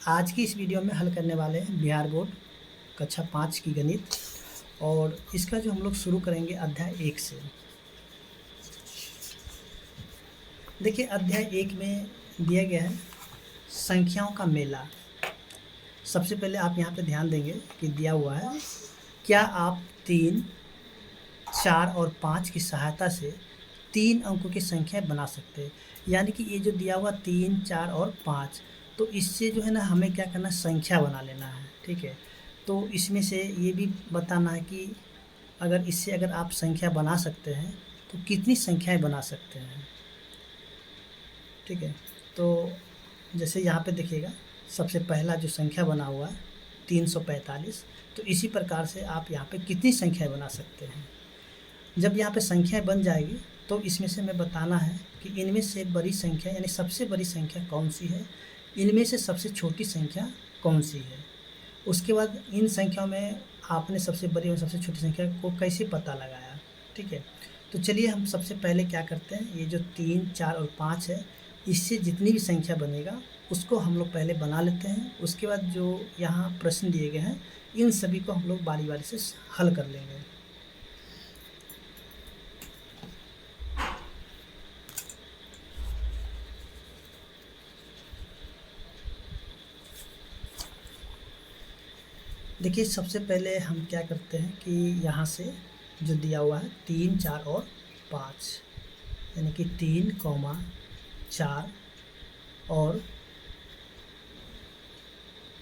आज की इस वीडियो में हल करने वाले हैं बिहार बोर्ड कक्षा 5 की गणित। और इसका जो हम लोग शुरू करेंगे अध्याय 1 से। देखिए अध्याय 1 में दिया गया है संख्याओं का मेला। सबसे पहले आप यहाँ पे ध्यान देंगे कि दिया हुआ है क्या आप 3, 4 और 5 की सहायता से 3 अंकों की संख्या बना सकते हैं। यानी कि ये जो दिया हुआ 3, 4 और 5, तो इससे जो है ना हमें क्या करना है, संख्या बना लेना है। ठीक है, तो इसमें से ये भी बताना है कि अगर आप संख्या बना सकते हैं तो कितनी संख्याएं बना सकते हैं। ठीक है, तो जैसे यहाँ पे देखिएगा सबसे पहला जो संख्या बना हुआ है 345, तो इसी प्रकार से आप यहाँ पे कितनी संख्याएं बना सकते हैं। जब यहाँ पे संख्याएं बन जाएगी तो इसमें से हमें बताना है कि इनमें से बड़ी संख्या यानी सबसे बड़ी संख्या कौन सी है, इनमें से सबसे छोटी संख्या कौन सी है। उसके बाद इन संख्याओं में आपने सबसे बड़ी और सबसे छोटी संख्या को कैसे पता लगाया। ठीक है, तो चलिए हम सबसे पहले क्या करते हैं, ये जो 3, 4 और 5 है, इससे जितनी भी संख्या बनेगा उसको हम लोग पहले बना लेते हैं। उसके बाद जो यहाँ प्रश्न दिए गए हैं इन सभी को हम लोग बारी बारी से हल कर लेंगे। देखिए सबसे पहले हम क्या करते हैं कि यहाँ से जो दिया हुआ है 3, 4 और 5, यानी कि 3, 4 और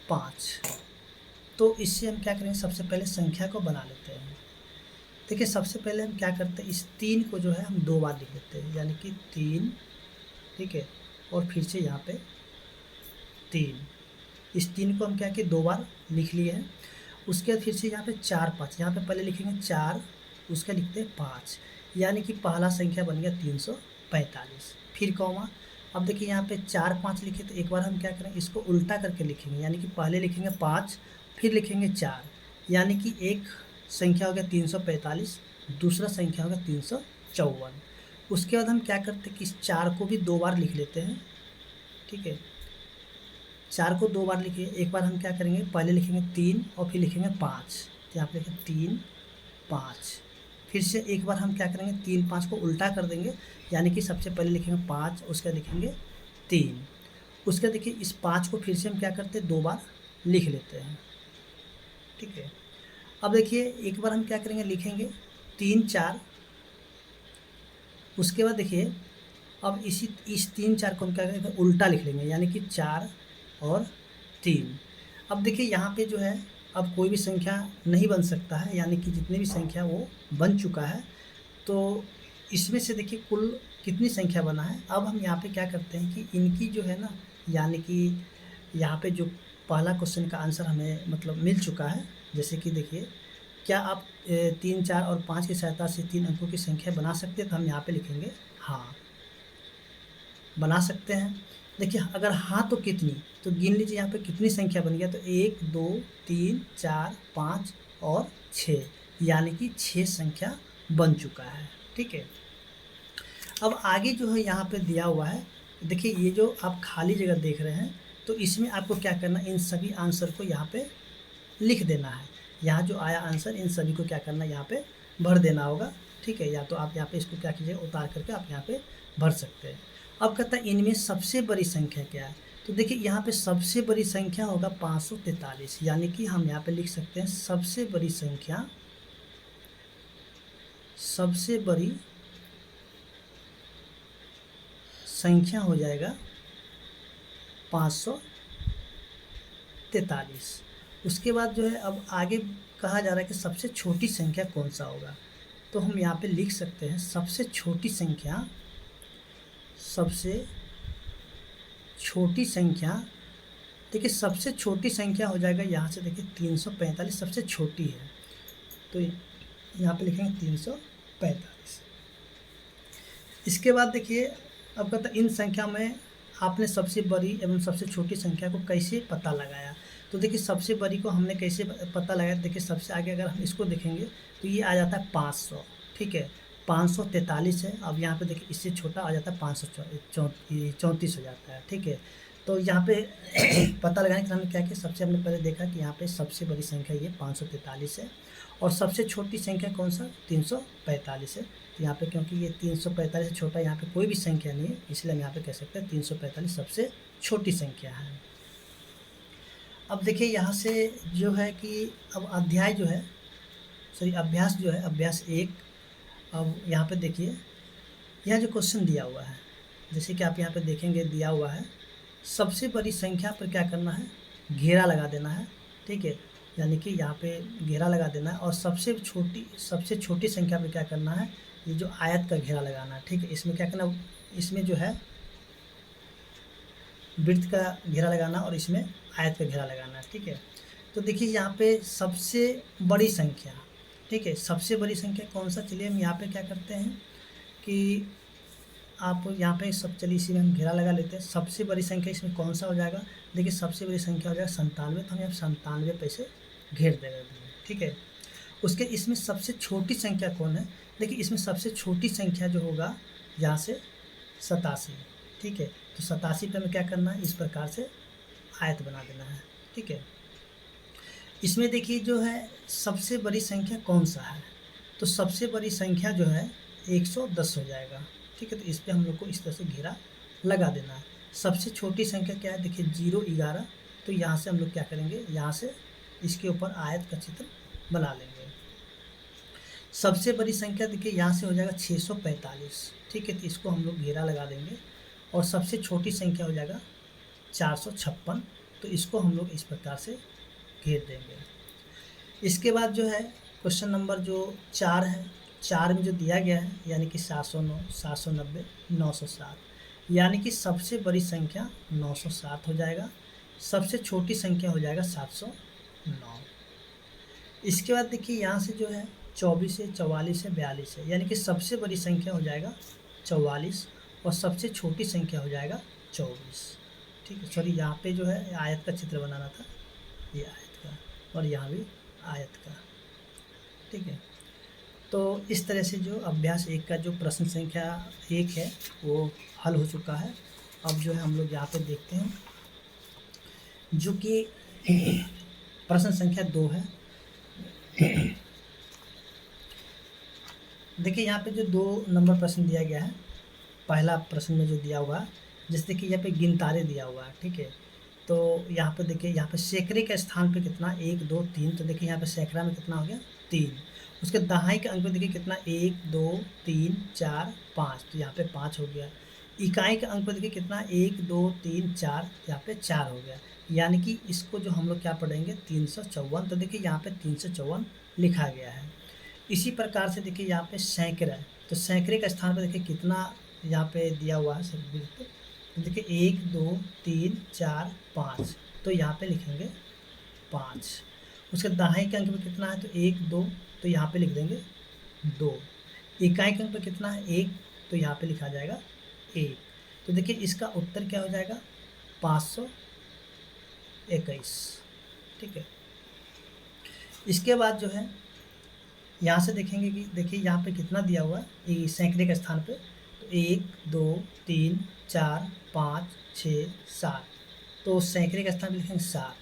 5, तो इससे हम क्या करेंगे, सबसे पहले संख्या को बना लेते हैं। देखिए सबसे पहले हम क्या करते हैं, इस 3 को जो है हम 2 बार लिख लेते हैं, यानी कि 3। ठीक है, और फिर से यहाँ पे 3, इस 3 को हम क्या किए 2 बार लिख लिए हैं। उसके बाद फिर से यहाँ पे 4, 5, यहाँ पे पहले लिखेंगे 4, उसका लिखते हैं 5, यानी कि पहला संख्या बन गया 345। फिर कॉमा, अब देखिए यहाँ पे 4, 5 लिखे, तो एक बार हम क्या करेंगे, इसको उल्टा करके लिखेंगे, यानी कि पहले लिखेंगे 5 फिर लिखेंगे 4, यानी कि एक संख्या हो गया 345, दूसरा संख्या हो गया 354। उसके बाद हम क्या करते हैं कि इस 4 को भी 2 बार लिख लेते हैं। ठीक है, 4 को 2 बार लिखिए, एक बार हम क्या करेंगे, पहले लिखेंगे 3 और फिर लिखेंगे 5, तो यहाँ पे लिखेंगे 3, 5। फिर से एक बार हम क्या करेंगे, 3, 5 को उल्टा कर देंगे, यानी कि सबसे पहले लिखेंगे 5, उसका लिखेंगे 3। उसका देखिए इस 5 को फिर से हम क्या करते हैं 2 बार लिख लेते हैं। ठीक है, अब देखिए एक बार हम क्या करेंगे, लिखेंगे 3, 4। उसके बाद देखिए अब इस 3, 4 को हम क्या करेंगे उल्टा लिख लेंगे, यानी कि 4 और 3। अब देखिए यहाँ पे जो है अब कोई भी संख्या नहीं बन सकता है, यानी कि जितनी भी संख्या वो बन चुका है। तो इसमें से देखिए कुल कितनी संख्या बना है। अब हम यहाँ पे क्या करते हैं कि इनकी जो है ना, यानी कि यहाँ पे जो पहला क्वेश्चन का आंसर हमें मतलब मिल चुका है। जैसे कि देखिए क्या आप 3, 4 और 5 की सहायता से 3 अंकों की संख्या बना सकते हैं, तो हम यहाँ पे लिखेंगे हाँ बना सकते हैं। देखिए अगर हाँ तो कितनी, तो गिन लीजिए यहाँ पे कितनी संख्या बन गया, तो 1, 2, 3, 4, 5 और 6, यानी कि 6 संख्या बन चुका है। ठीक है, अब आगे जो है यहाँ पे दिया हुआ है, देखिए ये जो आप खाली जगह देख रहे हैं, तो इसमें आपको क्या करना, इन सभी आंसर को यहाँ पे लिख देना है। यहाँ जो आया आंसर इन सभी को क्या करना है, यहाँ पे भर देना होगा। ठीक है, या तो आप यहाँ पे इसको क्या कीजिएगा, उतार करके आप यहाँ पे भर सकते हैं। अब कहता है इनमें सबसे बड़ी संख्या क्या है, तो देखिए यहाँ पे सबसे बड़ी संख्या होगा 543, यानी कि हम यहाँ पे लिख सकते हैं सबसे बड़ी संख्या हो जाएगा 543। उसके बाद जो है अब आगे कहा जा रहा है कि सबसे छोटी संख्या कौन सा होगा, तो हम यहाँ पे लिख सकते हैं सबसे छोटी संख्या। देखिए सबसे छोटी संख्या हो जाएगा यहाँ से, देखिए 345 सबसे छोटी है, तो यहाँ पे लिखेंगे 345। इसके बाद देखिए अब कहता है इन संख्या में आपने सबसे बड़ी एवं सबसे छोटी संख्या को कैसे पता लगाया। तो देखिए सबसे बड़ी को हमने कैसे पता लगाया, देखिए सबसे आगे अगर हम इसको देखेंगे तो ये आ जाता है 500। ठीक है, 543 है। अब यहाँ पे देखिए इससे छोटा आ जाता है 534 हो जाता है। ठीक है, तो यहाँ पे पता लगाने के लिए हमने क्या किया, सबसे हमने पहले देखा कि यहाँ पे सबसे बड़ी संख्या ये 543 है और सबसे छोटी संख्या कौन सा 345 है। तो यहाँ पे क्योंकि ये 345 से छोटा यहाँ पे कोई भी संख्या नहीं है, इसलिए हम यहाँ पे कह सकते हैं 345 सबसे छोटी संख्या है। अब देखिए यहाँ से जो है कि अब अध्याय जो है अभ्यास जो है अभ्यास 1, अब यहाँ पे देखिए यह जो क्वेश्चन दिया हुआ है, जैसे कि आप यहाँ पे देखेंगे दिया हुआ है सबसे बड़ी संख्या पर क्या करना है, घेरा लगा देना है, ठीक है, यानी कि यहाँ पे घेरा लगा देना है और सबसे छोटी संख्या पर क्या करना है, ये जो आयत का घेरा लगाना है, ठीक है। इसमें क्या करना, इसमें जो है वृत्त का घेरा लगाना और इसमें आयत का घेरा लगाना है, ठीक है। तो देखिए यहाँ पे सबसे बड़ी संख्या, ठीक है, सबसे बड़ी संख्या कौन सा, चलिए हम यहाँ पे क्या करते हैं कि आप यहाँ पे सब, चलिए इसी में हम घेरा लगा लेते हैं। सबसे बड़ी संख्या इसमें कौन सा हो जाएगा, देखिए सबसे बड़ी संख्या हो जाएगा 97, तो हम यहाँ 97 पे से घेर देंगे, ठीक है। उसके इसमें सबसे छोटी संख्या कौन है, देखिए इसमें सबसे छोटी संख्या जो होगा यहाँ से 87, ठीक है। तो 87 पे हमें क्या करना है, इस प्रकार से आयत बना देना है, ठीक है। इसमें देखिए जो है सबसे बड़ी संख्या कौन सा है, तो सबसे बड़ी संख्या जो है 110 हो जाएगा, ठीक है। तो इस पर हम लोग को इस तरह से घेरा लगा देना है। सबसे छोटी संख्या क्या है, देखिए 0 11, तो यहाँ से हम लोग क्या करेंगे, यहाँ से इसके ऊपर आयत का चित्र बना लेंगे। सबसे बड़ी संख्या देखिए यहाँ से हो जाएगा 645, ठीक है, तो इसको हम लोग घेरा लगा देंगे और सबसे छोटी संख्या हो जाएगा 456, तो इसको हम लोग इस प्रकार से घेर देंगे। इसके बाद जो है क्वेश्चन नंबर जो 4 है, 4 में जो दिया गया है यानी कि 709, 790, 907, यानी कि सबसे बड़ी संख्या 907 हो जाएगा, सबसे छोटी संख्या हो जाएगा 709। इसके बाद देखिए यहाँ से जो है 24 है, 44 है, 42 है, यानी कि सबसे बड़ी संख्या हो जाएगा 44 और सबसे छोटी संख्या हो जाएगा 24, ठीक है। सॉरी, यहाँ पे जो है आयत का चित्र बनाना था, ये आयत का, और यहाँ भी आयत का, ठीक है। तो इस तरह से जो अभ्यास 1 का जो प्रश्न संख्या 1 है वो हल हो चुका है। अब जो है हम लोग यहाँ पे देखते हैं जो कि प्रश्न संख्या 2 है। देखिए यहाँ पे जो 2 नंबर प्रश्न दिया गया है, पहला प्रश्न में जो दिया हुआ है, जैसे कि यहाँ पे गिनतारे दिया हुआ है, ठीक है। तो यहाँ पे देखिए, यहाँ पे सैकड़े के स्थान पे कितना 1 2 3, तो देखिए यहाँ पे सैकड़ा में कितना हो गया 3। उसके दहाई के अंक पे देखिए कितना 1 2 3 4 5, तो यहाँ पे 5 हो गया। इकाई के अंक पे देखिए कितना 1 2 3 4, यहाँ पे 4 हो गया, यानी कि इसको जो हम लोग क्या पढ़ेंगे 354, तो देखिए यहाँ पे 354 लिखा गया है। इसी प्रकार से देखिए यहाँ पे सैकड़ा, तो सैकड़े के स्थान पर देखिए कितना यहाँ पे दिया हुआ है सब, तो देखिए 1 2 3 4 5, तो यहाँ पे लिखेंगे 5। उसके दाहिने के अंक में कितना है, तो 1 2, तो यहाँ पे लिख देंगे 2। इकाई के अंक पे कितना है 1, तो यहाँ पे लिखा जाएगा 1। तो देखिए इसका उत्तर क्या हो जाएगा 521, ठीक है। इसके बाद जो है यहाँ से देखेंगे कि देखिए यहाँ पे कितना दिया हुआ है सैकड़े के स्थान पे, तो 1 2 3 4 5 6 7, तो सैकड़े के स्थान पे लिखेंगे 7।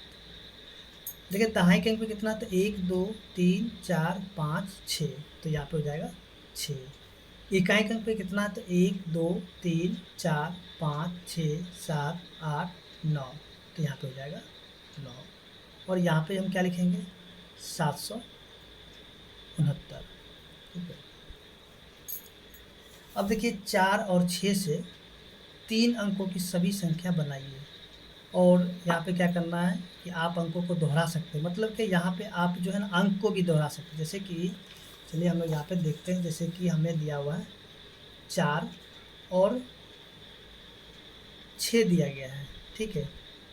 देखिए दहाई के अंक पे कितना, तो 1 2 3 4 5 6, तो यहाँ पे हो जाएगा 6। इकाई के अंक पे कितना है, तो 1 2 3 4 5 6 7 8 9, तो यहाँ पे हो जाएगा 9। और यहाँ पे हम क्या लिखेंगे 769, ठीक है। अब देखिए 4 और 6 से 3 अंकों की सभी संख्या बनाइए, और यहाँ पे क्या करना है कि आप अंकों को दोहरा सकते हैं, मतलब कि यहाँ पे आप जो है ना अंक को भी दोहरा सकते हैं। जैसे कि चलिए हम लोग यहाँ पे देखते हैं, जैसे कि हमें दिया हुआ है 4 और 6 दिया गया है, ठीक है।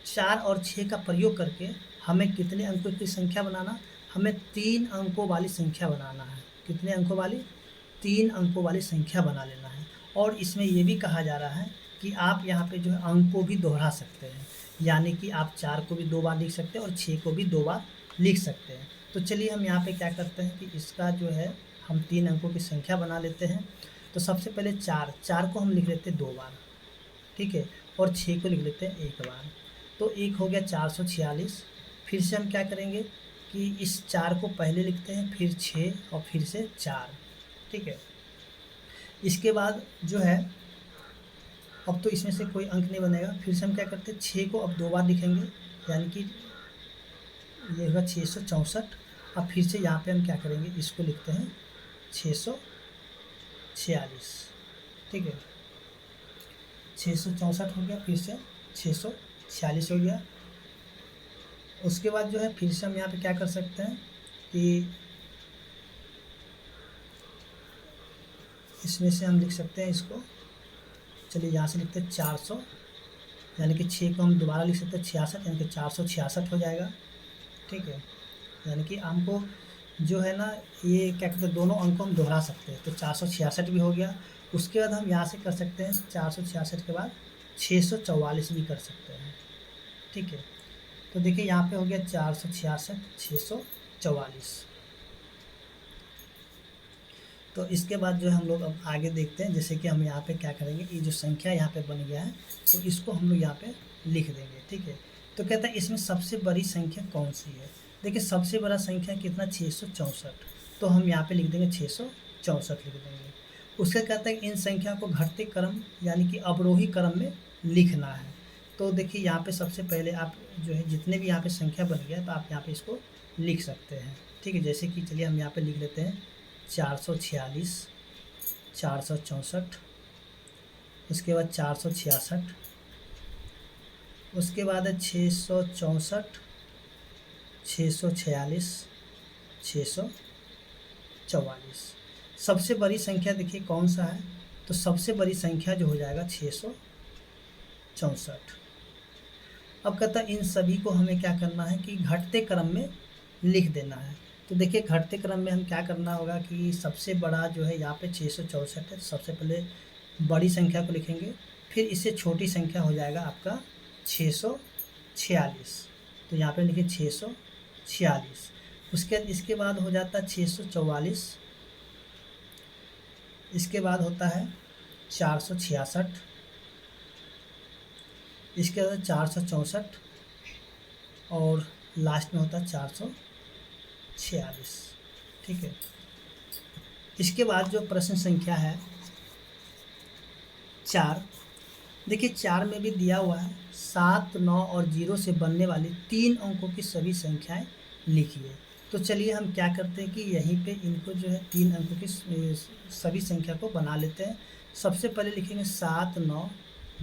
4 और 6 का प्रयोग करके हमें कितने अंकों की संख्या बनाना, हमें 3 अंकों वाली संख्या बनाना है। कितने अंकों वाली, 3 अंकों वाली संख्या बना लेना है। और इसमें ये भी कहा जा रहा है कि आप यहाँ पे जो है अंक को भी दोहरा सकते हैं, यानी कि आप 4 को भी 2 बार लिख सकते हैं और 6 को भी 2 बार लिख सकते हैं। तो चलिए हम यहाँ पे क्या करते हैं कि इसका जो है हम 3 अंकों की संख्या बना लेते हैं। तो सबसे पहले 4 को हम लिख लेते हैं 2 बार, ठीक है। और 6 को लिख लेते हैं एक बार। तो एक हो गया 446। फिर से हम क्या करेंगे कि इस 4 को पहले लिखते हैं, फिर 6 और फिर से 4, ठीक है। इसके बाद जो है अब तो इसमें से कोई अंक नहीं बनेगा। फिर से हम क्या करते हैं, 6 को अब 2 बार लिखेंगे, यानी कि ये होगा 664। अब फिर से यहाँ पे हम क्या करेंगे, इसको लिखते हैं 646, ठीक है। 664 हो गया, फिर से 646 हो गया। उसके बाद जो है फिर से हम यहाँ पे क्या कर सकते हैं कि इसमें से हम लिख सकते हैं इसको, चलिए यहाँ से लिखते हैं 400, यानी कि 6 को हम दोबारा लिख सकते हैं 66, यानी कि 466 हो जाएगा, ठीक है। यानी कि हमको जो है ना ये क्या कहते हैं, दोनों अंक को हम दोहरा सकते हैं। तो 466 भी हो गया। उसके बाद हम यहाँ से कर सकते हैं 466 के बाद 644 भी कर सकते हैं, ठीक है। तो देखिए यहाँ पे हो गया 466 644। तो इसके बाद जो है हम लोग अब आगे देखते हैं, जैसे कि हम यहाँ पे क्या करेंगे, ये जो संख्या यहाँ पे बन गया है तो इसको हम लोग यहाँ पे लिख देंगे, ठीक है। तो कहता है इसमें सबसे बड़ी संख्या कौन सी है। देखिए सबसे बड़ा संख्या कितना, 664। तो हम यहाँ पे लिख देंगे 664 लिख देंगे। उसके कहता है इन संख्या को घटते क्रम यानी कि अवरोही क्रम में लिखना है। तो देखिए यहाँ पे सबसे पहले आप जो है जितने भी यहाँ पे संख्या बन गया तो आप यहाँ पे इसको लिख सकते हैं, ठीक है। जैसे कि चलिए हम यहाँ पे लिख लेते हैं 446, 464, उसके बाद 466, उसके बाद है 664, 646, 644। सबसे बड़ी संख्या देखिए कौन सा है, तो सबसे बड़ी संख्या जो हो जाएगा 664। अब कहता है इन सभी को हमें क्या करना है कि घटते क्रम में लिख देना है। तो देखिए घटते क्रम में हम क्या करना होगा कि सबसे बड़ा जो है यहाँ पे 664 है, सबसे पहले बड़ी संख्या को लिखेंगे, फिर इससे छोटी संख्या हो जाएगा आपका 646। तो यहाँ पे लिखिए 646। उसके बाद इसके बाद हो जाता है 644, इसके बाद होता है 466, इसके बाद 464 और लास्ट में होता है 446, ठीक है। इसके बाद जो प्रश्न संख्या है 4, देखिए 4 में भी दिया हुआ है 7, 9 और 0 से बनने वाली 3 अंकों की सभी संख्याएं लिखिए। तो चलिए हम क्या करते हैं कि यहीं पे इनको जो है 3 अंकों की सभी संख्या को बना लेते हैं। सबसे पहले लिखेंगे 7, 9,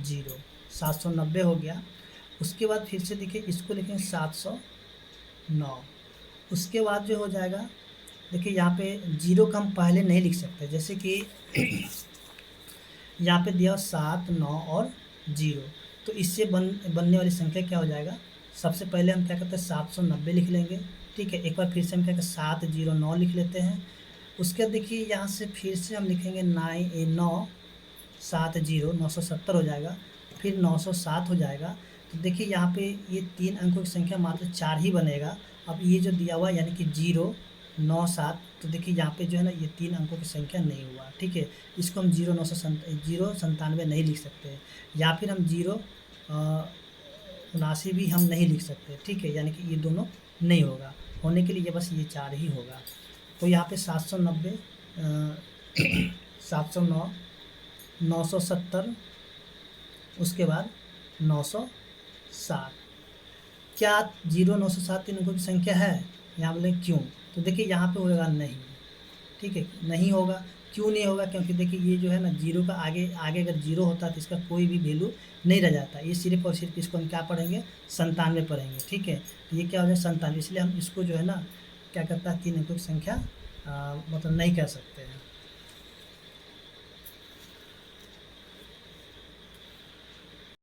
0, 790 हो गया। उसके बाद फिर से देखिए इसको लिखेंगे 709। उसके बाद जो हो जाएगा, देखिए यहाँ पे 0 का हम पहले नहीं लिख सकते, जैसे कि यहाँ पे दिया 7, 9 और 0, तो इससे बनने वाली संख्या क्या हो जाएगा। सबसे पहले हम क्या करते हैं 790 लिख लेंगे, ठीक है। एक बार फिर से हम क्या करते हैं 709 लिख लेते हैं। उसके बाद देखिए यहाँ से फिर से हम लिखेंगे 970 हो जाएगा, फिर 907 हो जाएगा। तो देखिए यहाँ पे ये 3 अंकों की संख्या मात्र 4 ही बनेगा। अब ये जो दिया हुआ यानी कि 0, 9, 7, तो देखिए यहाँ पे जो है ना ये 3 अंकों की संख्या नहीं हुआ, ठीक है। इसको हम 097 नहीं लिख सकते, या फिर हम 079 भी हम नहीं लिख सकते, ठीक है। यानी कि ये दोनों नहीं होगा, होने के लिए बस ये 4 ही होगा। तो यहाँ पे 790, 709, 970, उसके बाद 907। क्या 0, 907 3 अंकों की संख्या है, यहाँ बोले क्यों, तो देखिए यहाँ पे होगा नहीं, ठीक है, नहीं होगा। क्यों नहीं होगा, क्योंकि देखिए ये जो है ना 0 का आगे अगर 0 होता तो इसका कोई भी वैल्यू नहीं रह जाता। ये सिर्फ और सिर्फ इसको हम क्या पढ़ेंगे 97 पढ़ेंगे, ठीक है। तो ये क्या हो जाए 97, इसलिए हम इसको जो है ना क्या करता है 3 अंकों की संख्या मतलब नहीं कह सकते हैं।